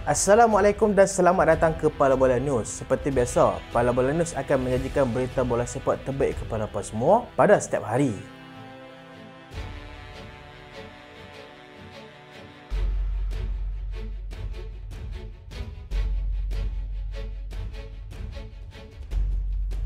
Assalamualaikum dan selamat datang ke Pala Bola News. Seperti biasa, Pala Bola News akan menyajikan berita bola sepak terbaik kepada anda semua pada setiap hari.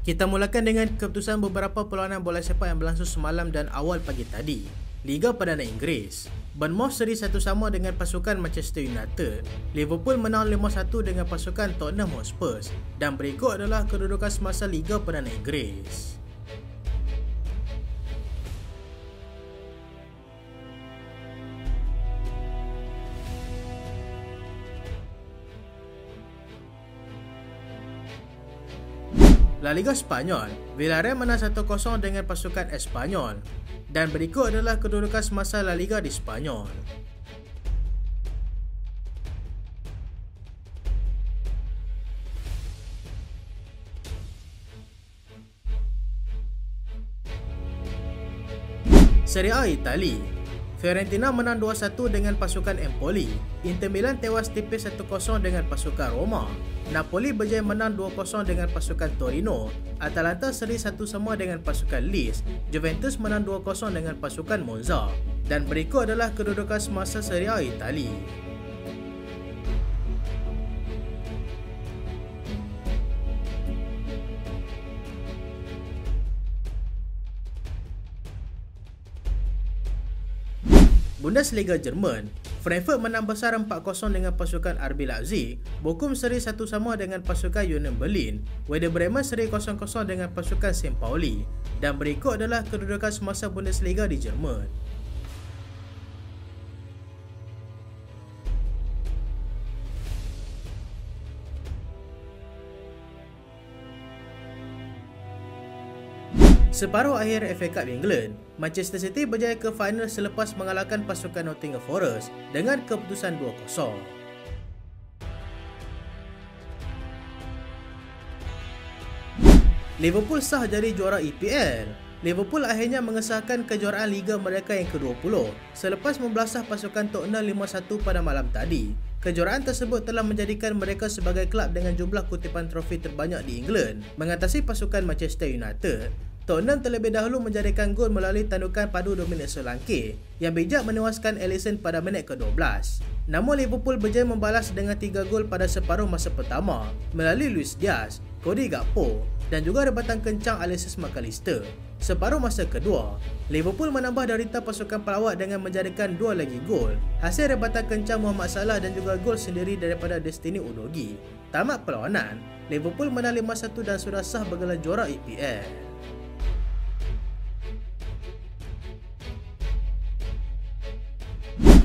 Kita mulakan dengan keputusan beberapa perlawanan bola sepak yang berlangsung semalam dan awal pagi tadi. Liga Perdana Inggeris, Bournemouth seri 1 sama dengan pasukan Manchester United. Liverpool menang 5-1 dengan pasukan Tottenham Hotspur. Dan berikut adalah kedudukan semasa Liga Perdana Inggeris. La Liga Spanyol, Villarreal menang 1-0 dengan pasukan Espanyol. Dan berikut adalah kedudukan semasa La Liga di Spanyol. Serie A Itali, Fiorentina menang 2-1 dengan pasukan Empoli. Inter Milan tewas tipis 1-0 dengan pasukan Roma. Napoli berjaya menang 2-0 dengan pasukan Torino. Atalanta seri 1 sama dengan pasukan Leeds. Juventus menang 2-0 dengan pasukan Monza. Dan berikut adalah kedudukan semasa Serie A Itali. Bundesliga Jerman, Frankfurt menang besar 4-0 dengan pasukan RB Leipzig. Bochum seri 1 sama dengan pasukan Union Berlin. Werder Bremen seri 0-0 dengan pasukan St. Pauli. Dan berikut adalah kedudukan semasa Bundesliga di Jerman. Separuh akhir FA Cup England, Manchester City berjaya ke final selepas mengalahkan pasukan Nottingham Forest dengan keputusan 2-0. Liverpool sah jadi juara EPL. Liverpool akhirnya mengesahkan kejuaraan Liga mereka yang ke-20 selepas membelasah pasukan Tottenham 5-1 pada malam tadi. Kejuaraan tersebut telah menjadikan mereka sebagai kelab dengan jumlah kutipan trofi terbanyak di England, mengatasi pasukan Manchester United. Tottenham terlebih dahulu menjadikan gol melalui tandukan padu Dominic Solanke yang bijak menewaskan Alisson pada minit ke-12. Namun Liverpool berjaya membalas dengan 3 gol pada separuh masa pertama melalui Luis Diaz, Cody Gakpo dan juga rebatan kencang Alexis Mac Allister. Separuh masa kedua, Liverpool menambah derita pasukan pelawat dengan menjadikan 2 lagi gol hasil rebatan kencang Mohamed Salah dan juga gol sendiri daripada Destiny Udogie. Tamat perlawanan, Liverpool menang 5-1 dan sudah sah bergelar juara EPL.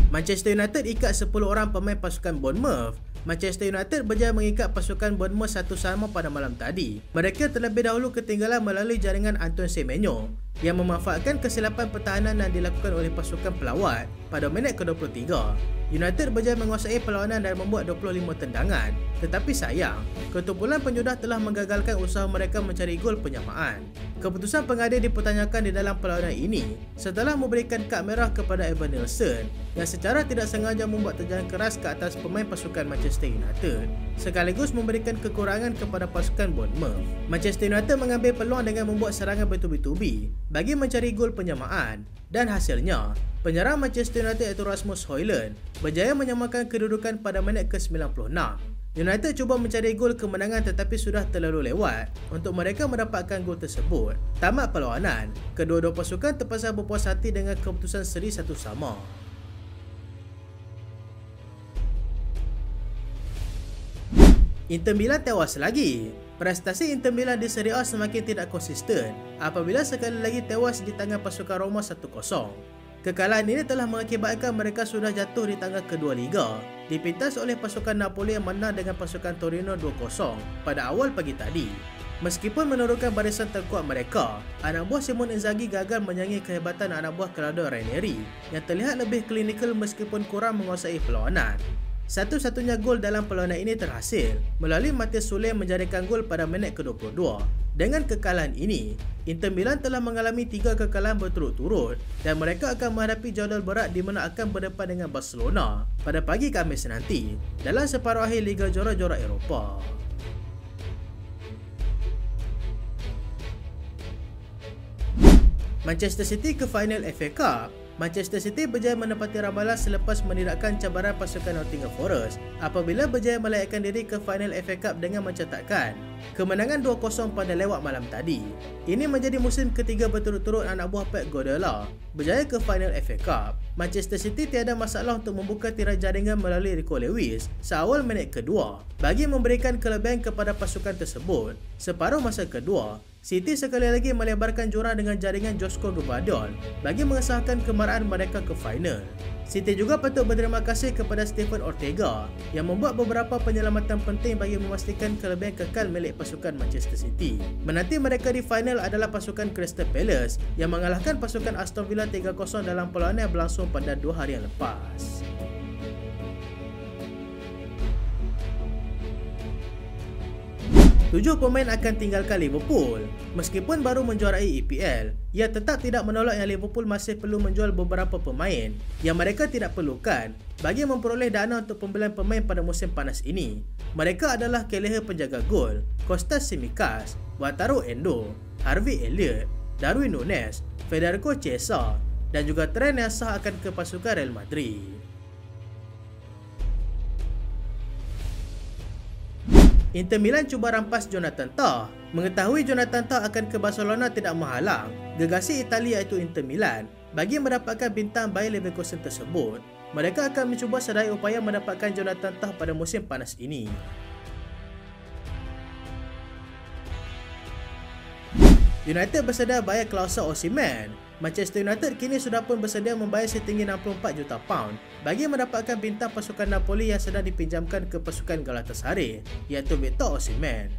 Manchester United ikat 10 orang pemain pasukan Bournemouth. Manchester United berjaya mengikat pasukan Bournemouth 1 sama pada malam tadi. Mereka terlebih dahulu ketinggalan melalui jaringan Antoine Semenyo yang memanfaatkan kesilapan pertahanan yang dilakukan oleh pasukan pelawat pada minit ke-23. United berjaya menguasai perlawanan dan membuat 25 tendangan. Tetapi sayang, ketumpulan penjudah telah menggagalkan usaha mereka mencari gol penyamaan. Keputusan pengadil dipertanyakan di dalam perlawanan ini setelah memberikan kad merah kepada Evan Nilsson yang secara tidak sengaja membuat terjang keras ke atas pemain pasukan Manchester United, sekaligus memberikan kekurangan kepada pasukan Bournemouth. Manchester United mengambil peluang dengan membuat serangan bertubi-tubi bagi mencari gol penyamaan dan hasilnya, penyerang Manchester United iaitu Rasmus Højlund berjaya menyamakan kedudukan pada minit ke-96. United cuba mencari gol kemenangan tetapi sudah terlalu lewat untuk mereka mendapatkan gol tersebut. Tamat perlawanan, kedua-dua pasukan terpaksa berpuas hati dengan keputusan seri 1 sama. Inter Milan tewas lagi. Prestasi Inter Milan di Serie A semakin tidak konsisten apabila sekali lagi tewas di tangan pasukan Roma 1-0. Kekalahan ini telah mengakibatkan mereka sudah jatuh di tangga kedua Liga, dipintas oleh pasukan Napoli yang menang dengan pasukan Torino 2-0 pada awal pagi tadi. Meskipun menurunkan barisan terkuat mereka, anak buah Simone Inzaghi gagal menyangi kehebatan anak buah Claudio Ranieri yang terlihat lebih klinikal meskipun kurang menguasai perlawanan. Satu-satunya gol dalam perlawanan ini terhasil melalui Matheus Sule menjadikan gol pada minit ke-22 Dengan kekalahan ini, Inter Milan telah mengalami 3 kekalahan berturut-turut dan mereka akan menghadapi jadual berat di mana akan berdepan dengan Barcelona pada pagi Khamis nanti dalam separuh akhir Liga Juara-Juara Eropah. Manchester City ke final FA Cup. Manchester City berjaya menepati ramalan selepas menidakkan cabaran pasukan Nottingham Forest apabila berjaya melayakkan diri ke final FA Cup dengan mencatatkan kemenangan 2-0 pada lewat malam tadi. Ini menjadi musim ketiga berturut-turut anak buah Pep Guardiola berjaya ke final FA Cup. Manchester City tiada masalah untuk membuka tirai jaringan melalui Rico Lewis seawal minit kedua bagi memberikan kelebihan kepada pasukan tersebut. Separuh masa kedua, City sekali lagi melebarkan jurang dengan jaringan Joško Gvardiol bagi mengesahkan kemarahan mereka ke final. City juga patut berterima kasih kepada Steven Ortega yang membuat beberapa penyelamatan penting bagi memastikan kelebihan kekal milik pasukan Manchester City. Menanti mereka di final adalah pasukan Crystal Palace yang mengalahkan pasukan Aston Villa 3-0 dalam perlawanan yang berlangsung pada 2 hari yang lepas. Tujuh pemain akan tinggalkan Liverpool. Meskipun baru menjuarai EPL, ia tetap tidak menolak yang Liverpool masih perlu menjual beberapa pemain yang mereka tidak perlukan bagi memperoleh dana untuk pembelian pemain pada musim panas ini. Mereka adalah Kelleher penjaga gol, Kostas Tsimikas, Wataru Endo, Harvey Elliott, Darwin Núñez, Federico Chiesa dan juga Trent yang sah akan ke pasukan Real Madrid. Inter Milan cuba rampas Jonathan Tah. Mengetahui Jonathan Tah akan ke Barcelona tidak menghalang gegasi Italia iaitu Inter Milan bagi mendapatkan bintang Bayer Leverkusen tersebut. Mereka akan mencuba sedaya upaya mendapatkan Jonathan Tah pada musim panas ini. United bersedia bayar klausul Osimhen. Manchester United kini sudah pun bersedia membayar setinggi 64 juta pound bagi mendapatkan bintang pasukan Napoli yang sedang dipinjamkan ke pasukan Galatasaray, iaitu Victor Osimhen.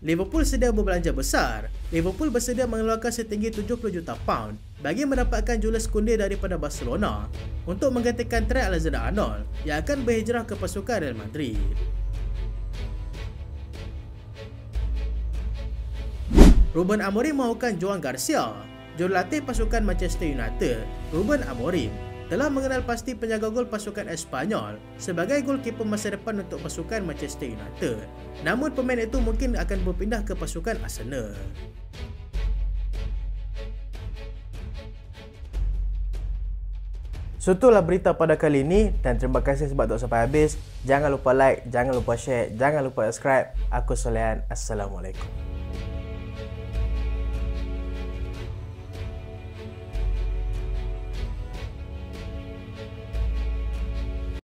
Liverpool sedia berbelanja besar. Liverpool bersedia mengeluarkan setinggi 70 juta pound bagi mendapatkan Jules Koundé daripada Barcelona untuk menggantikan Trent Alexander-Arnold yang akan berhijrah ke pasukan Real Madrid. Ruben Amorim mahukan Joan Garcia. Jurulatih pasukan Manchester United, Ruben Amorim, telah mengenal pasti penjaga gol pasukan Espanyol sebagai golkiper masa depan untuk pasukan Manchester United. Namun pemain itu mungkin akan berpindah ke pasukan Arsenal. So itulah berita pada kali ini dan terima kasih sebab tonton sampai habis. Jangan lupa like, jangan lupa share, jangan lupa subscribe. Aku Solehan. Assalamualaikum.